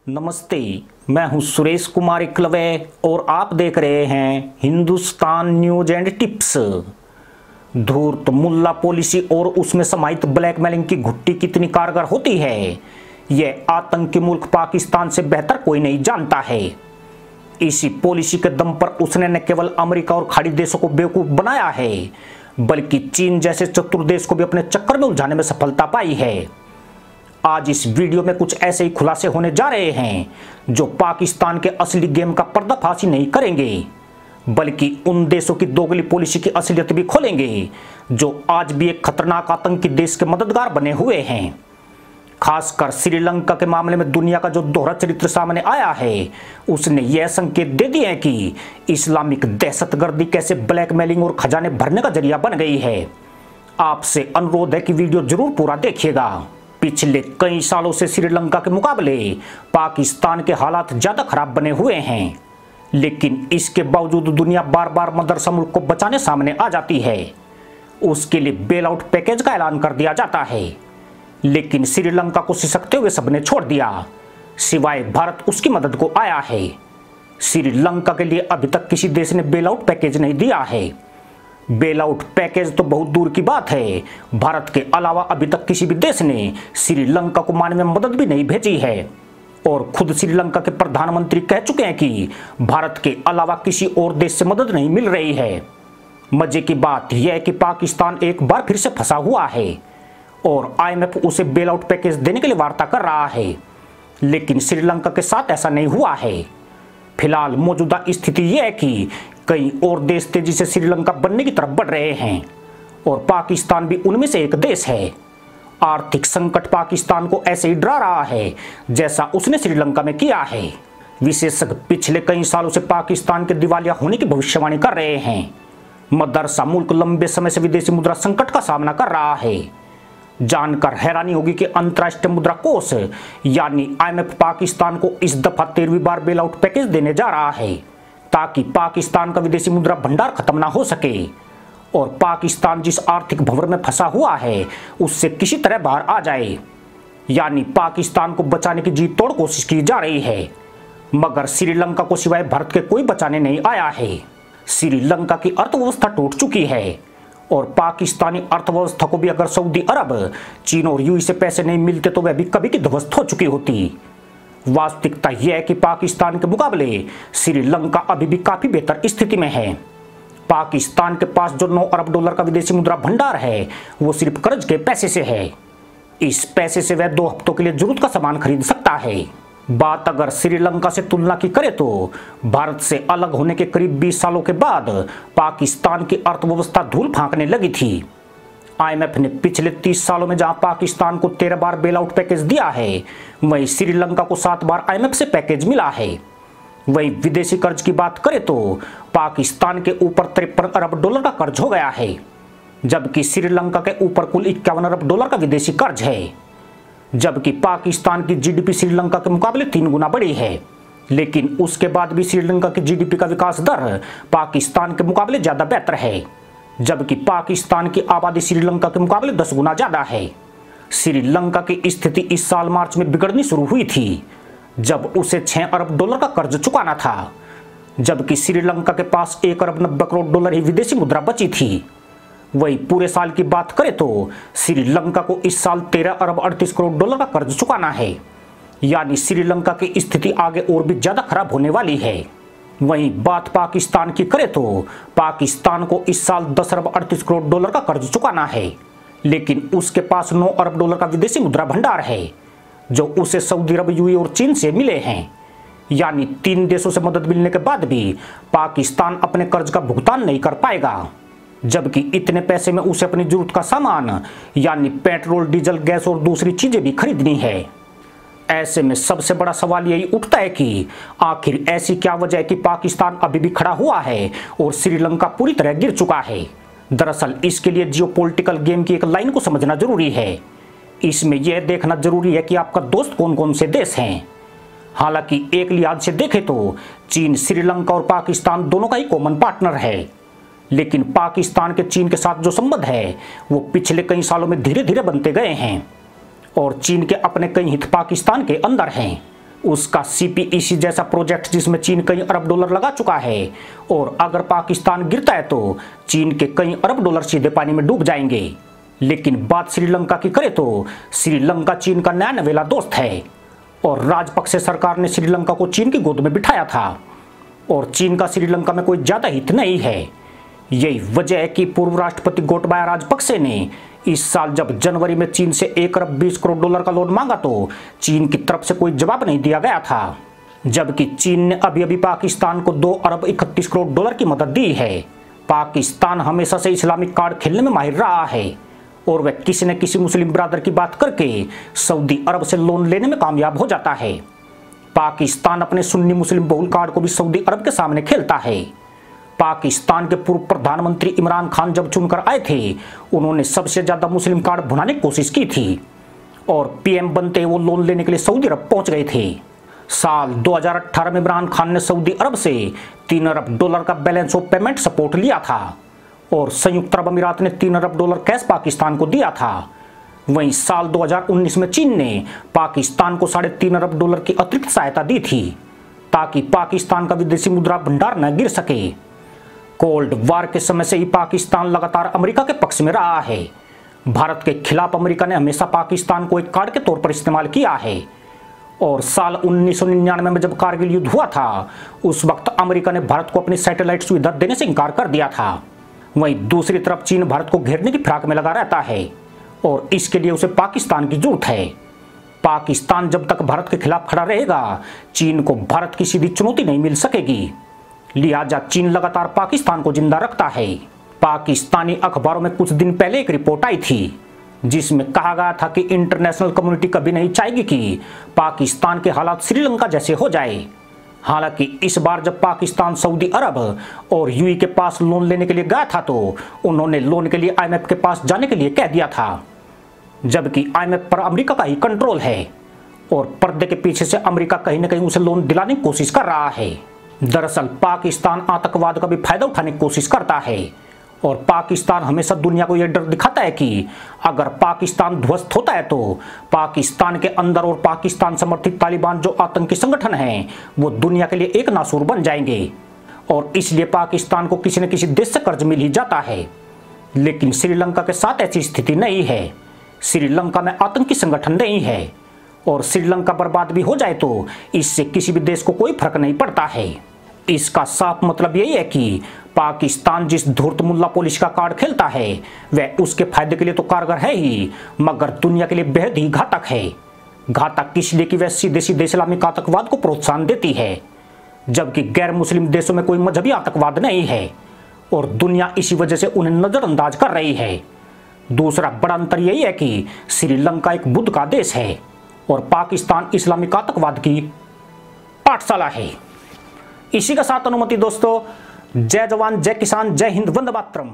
नमस्ते, मैं हूं सुरेश कुमार इकलवे और आप देख रहे हैं हिंदुस्तान न्यूज एंड टिप्स। धूर्त मुल्ला पॉलिसी और उसमें समाहित ब्लैकमेलिंग की घुट्टी कितनी कारगर होती है, यह आतंकी मुल्क पाकिस्तान से बेहतर कोई नहीं जानता है। इसी पॉलिसी के दम पर उसने न केवल अमेरिका और खाड़ी देशों को बेवकूफ बनाया है, बल्कि चीन जैसे चतुर देश को भी अपने चक्कर में उलझाने में सफलता पाई है। आज इस वीडियो में कुछ ऐसे ही खुलासे होने जा रहे हैं जो पाकिस्तान के असली गेम का पर्दाफाश ही नहीं करेंगे, बल्कि उन देशों की दोगली पॉलिसी की असलियत भी खोलेंगे जो आज भी एक खतरनाक आतंकी देश के मददगार बने हुए हैं। खासकर श्रीलंका के मामले में दुनिया का जो दोहरा चरित्र सामने आया है, उसने यह संकेत दे दिए हैं कि इस्लामिक दहशतगर्दी कैसे ब्लैकमेलिंग और खजाने भरने का जरिया बन गई है। आपसे अनुरोध है कि वीडियो जरूर पूरा देखिएगा। पिछले कई सालों से श्रीलंका के मुकाबले पाकिस्तान के हालात ज्यादा खराब बने हुए हैं, लेकिन इसके बावजूद दुनिया बार बार मदरसा मुल्क को बचाने सामने आ जाती है। उसके लिए बेल आउट पैकेज का ऐलान कर दिया जाता है, लेकिन श्रीलंका को सिसकते हुए सबने छोड़ दिया, सिवाय भारत उसकी मदद को आया है। श्रीलंका के लिए अभी तक किसी देश ने बेल आउट पैकेज नहीं दिया है। बेल आउट पैकेज तो बहुत दूर की बात है, भारत के अलावा अभी तक किसी भी देश ने श्रीलंका को मानवीय मदद भी नहीं भेजी है। और खुद श्रीलंका के प्रधानमंत्री कह चुके हैं कि भारत के अलावा किसी और देश से मदद नहीं मिल रही है। मजे की बात यह है कि पाकिस्तान एक बार फिर से फंसा हुआ है और IMF उसे बेल आउट पैकेज देने के लिए वार्ता कर रहा है, लेकिन श्रीलंका के साथ ऐसा नहीं हुआ है। फिलहाल मौजूदा स्थिति यह है कि कई और देश तेजी से श्रीलंका बनने की तरफ बढ़ रहे हैं और पाकिस्तान भी उनमें से एक देश है। आर्थिक संकट पाकिस्तान को ऐसे ही डरा रहा है जैसा उसने श्रीलंका में किया है। विशेषज्ञ पिछले कई सालों से पाकिस्तान के दिवालिया होने की भविष्यवाणी कर रहे हैं। मदरसा मुल्क लंबे समय से विदेशी मुद्रा संकट का सामना कर रहा है। जानकर हैरानी होगी कि अंतर्राष्ट्रीय मुद्रा कोष यानी IMF पाकिस्तान को इस दफा 13वीं बार बेल आउट पैकेज देने जा रहा है, ताकि पाकिस्तान का विदेशी मुद्रा भंडार खत्म ना हो सके और पाकिस्तान जिस आर्थिक भंवर में फंसा हुआ है उससे किसी तरह बाहर आ जाए। यानी पाकिस्तान को बचाने की जी तोड़ कोशिश की जा रही है, मगर श्रीलंका को सिवाय भारत के कोई बचाने नहीं आया है। श्रीलंका की अर्थव्यवस्था टूट चुकी है और पाकिस्तानी अर्थव्यवस्था को भी अगर सऊदी अरब, चीन और यूएई से पैसे नहीं मिलते तो वह भी कभी की ध्वस्त हो चुकी होती। वास्तविकता यह है कि पाकिस्तान के मुकाबले श्रीलंका अभी भी काफी बेहतर स्थिति में है। पाकिस्तान के पास जो 9 अरब डॉलर का विदेशी मुद्रा भंडार है, वो सिर्फ कर्ज के पैसे से है। इस पैसे से वह 2 हफ्तों के लिए जरूरत का सामान खरीद सकता है। बात अगर श्रीलंका से तुलना की करें तो भारत से अलग होने के करीब 20 सालों के बाद पाकिस्तान की अर्थव्यवस्था धूल फांकने लगी थी। IMF ने पिछले 30 सालों में जहां पाकिस्तान को 13 बार बेल आउट पैकेज दिया है, वहीं श्रीलंका को 7 बार IMF से पैकेज मिला है। वहीं विदेशी कर्ज की बात करें तो पाकिस्तान के ऊपर 53 अरब डॉलर का कर्ज हो गया है, जबकि श्रीलंका के ऊपर कुल 51 अरब डॉलर का विदेशी कर्ज है। जबकि पाकिस्तान की GDP श्रीलंका के मुकाबले 3 गुना बड़ी है, लेकिन उसके बाद भी श्रीलंका की GDP का विकास दर पाकिस्तान के मुकाबले ज्यादा बेहतर है, जबकि पाकिस्तान की आबादी श्रीलंका के मुकाबले 10 गुना ज्यादा है। श्रीलंका की स्थिति इस साल मार्च में बिगड़नी शुरू हुई थी, जब उसे 6 अरब डॉलर का कर्ज चुकाना था, जबकि श्रीलंका के पास 1 अरब 90 करोड़ डॉलर ही विदेशी मुद्रा बची थी। वही पूरे साल की बात करें तो श्रीलंका को इस साल 13 अरब 38 करोड़ डॉलर का कर्ज चुकाना है। यानी श्रीलंका की स्थिति आगे और भी ज्यादा खराब होने वाली है। वहीं बात पाकिस्तान की करें तो पाकिस्तान को इस साल 10 अरब 38 करोड़ डॉलर का कर्ज चुकाना है, लेकिन उसके पास 9 अरब डॉलर का विदेशी मुद्रा भंडार है, जो उसे सऊदी अरब, यूएई और चीन से मिले हैं। यानी 3 देशों से मदद मिलने के बाद भी पाकिस्तान अपने कर्ज का भुगतान नहीं कर पाएगा, जबकि इतने पैसे में उसे अपनी जरूरत का सामान यानी पेट्रोल, डीजल, गैस और दूसरी चीजें भी खरीदनी है। ऐसे में सबसे बड़ा सवाल यही उठता है कि आखिर ऐसी क्या वजह है कि पाकिस्तान अभी भी खड़ा हुआ है और श्रीलंका पूरी तरह गिर चुका है। दरअसल इसके लिए जियोपॉलिटिकल गेम की एक लाइन को समझना जरूरी है। इसमें यह देखना जरूरी है कि आपका दोस्त कौन कौन से देश हैं। हालांकि एक लिहाज से देखें तो चीन, श्रीलंका और पाकिस्तान दोनों का ही कॉमन पार्टनर है, लेकिन पाकिस्तान के चीन के साथ जो संबंध है वो पिछले कई सालों में धीरे धीरे बनते गए हैं और चीन के अपने कई हित पाकिस्तान के अंदर हैं। उसका CPEC जैसा प्रोजेक्ट जिसमें चीन कई अरब डॉलर लगा चुका है, और अगर पाकिस्तान गिरता है तो चीन के कई अरब डॉलर सीधे पानी में डूब जाएंगे। लेकिन बात श्रीलंका की करें तो श्रीलंका चीन का नया नवेला दोस्त है, और राजपक्षे सरकार ने श्रीलंका को चीन की गोद में बिठाया था, और चीन का श्रीलंका में कोई ज्यादा हित नहीं है। यही वजह है कि पूर्व राष्ट्रपति गोटबाया राजपक्षे ने इस साल जब जनवरी में चीन से 1 अरब 20 करोड़ डॉलर का लोन मांगा तो चीन की तरफ से कोई जवाब नहीं दिया गया था, जबकि चीन ने अभी अभी पाकिस्तान को 2 अरब 31 करोड़ डॉलर की मदद दी है। पाकिस्तान हमेशा से इस्लामिक कार्ड खेलने में माहिर रहा है, और वह किसी न किसी मुस्लिम ब्रादर की बात करके सऊदी अरब से लोन लेने में कामयाब हो जाता है। पाकिस्तान अपने सुन्नी मुस्लिम बहुल कार्ड को भी सऊदी अरब के सामने खेलता है। पाकिस्तान के पूर्व प्रधानमंत्री इमरान खान जब चुनकर आए थे, उन्होंने सबसे ज्यादा मुस्लिम कार्ड भुनाने की कोशिश की थी, और PM बनते वो लोन लेने के लिए सऊदी अरब पहुंच गए थे। साल 2018 में इमरान खान ने सऊदी अरब से 3 अरब डॉलर का बैलेंस ऑफ पेमेंट सपोर्ट लिया था, और संयुक्त अरब अमीरात ने 3 अरब डॉलर कैश पाकिस्तान को दिया था। वहीं साल 2019 में चीन ने पाकिस्तान को 3.5 अरब डॉलर की अतिरिक्त सहायता दी थी, ताकि पाकिस्तान का विदेशी मुद्रा भंडार न गिर सके। कोल्ड वार के समय से ही पाकिस्तान लगातार अमेरिका के पक्ष में रहा है। भारत के खिलाफ अमेरिका ने हमेशा पाकिस्तान को एक कार्ड के तौर पर इस्तेमाल किया है, और साल 1999 में जब कारगिल युद्ध हुआ था, उस वक्त अमेरिका ने भारत को अपनी सैटेलाइट सुविधा देने से इनकार कर दिया था। वहीं दूसरी तरफ चीन भारत को घेरने की फिराक में लगा रहता है, और इसके लिए उसे पाकिस्तान की जरूरत है। पाकिस्तान जब तक भारत के खिलाफ खड़ा रहेगा, चीन को भारत की सीधी चुनौती नहीं मिल सकेगी। लिहाजा चीन लगातार पाकिस्तान को जिंदा रखता है। पाकिस्तानी अखबारों में कुछ दिन पहले एक रिपोर्ट आई थी, जिसमें कहा गया था कि इंटरनेशनल कम्युनिटी कभी नहीं चाहेगी कि पाकिस्तान के हालात श्रीलंका जैसे हो जाए। हालांकि इस बार जब पाकिस्तान सऊदी अरब और UAE के पास लोन लेने के लिए गया था, तो उन्होंने लोन के लिए IMF के पास जाने के लिए कह दिया था, जबकि IMF पर अमेरिका का ही कंट्रोल है, और पर्दे के पीछे से अमेरिका कहीं न कहीं उसे लोन दिलाने की कोशिश कर रहा है। दरअसल पाकिस्तान आतंकवाद का भी फायदा उठाने की कोशिश करता है, और पाकिस्तान हमेशा दुनिया को यह डर दिखाता है कि अगर पाकिस्तान ध्वस्त होता है तो पाकिस्तान के अंदर और पाकिस्तान समर्थित तालिबान जो आतंकी संगठन हैं, वो दुनिया के लिए एक नासूर बन जाएंगे, और इसलिए पाकिस्तान को किसी न किसी देश से कर्ज मिल ही जाता है। लेकिन श्रीलंका के साथ ऐसी स्थिति नहीं है। श्रीलंका में आतंकी संगठन नहीं है, और श्रीलंका बर्बाद भी हो जाए तो इससे किसी भी देश को कोई फर्क नहीं पड़ता है। इसका साफ मतलब यही है कि पाकिस्तान जिस धूर्त मुल्ला पॉलिसी का कार्ड खेलता है, वह उसके फायदे के लिए तो कारगर है ही, मगर दुनिया के लिए बेहद ही घातक है। घातक इसलिए कि वह सीधे सीधे इस्लामिक आतंकवाद को प्रोत्साहन देती है, जबकि गैर मुस्लिम देशों में कोई मजहबी आतंकवाद नहीं है, और दुनिया इसी वजह से उन्हें नजरअंदाज कर रही है। दूसरा बड़ा अंतर यही है कि श्रीलंका एक बुद्ध का देश है, और पाकिस्तान इस्लामिक आतंकवाद की पाठशाला है। इसी के साथ अनुमति दोस्तों, जय जवान जय किसान जय हिंद वंदे मातरम।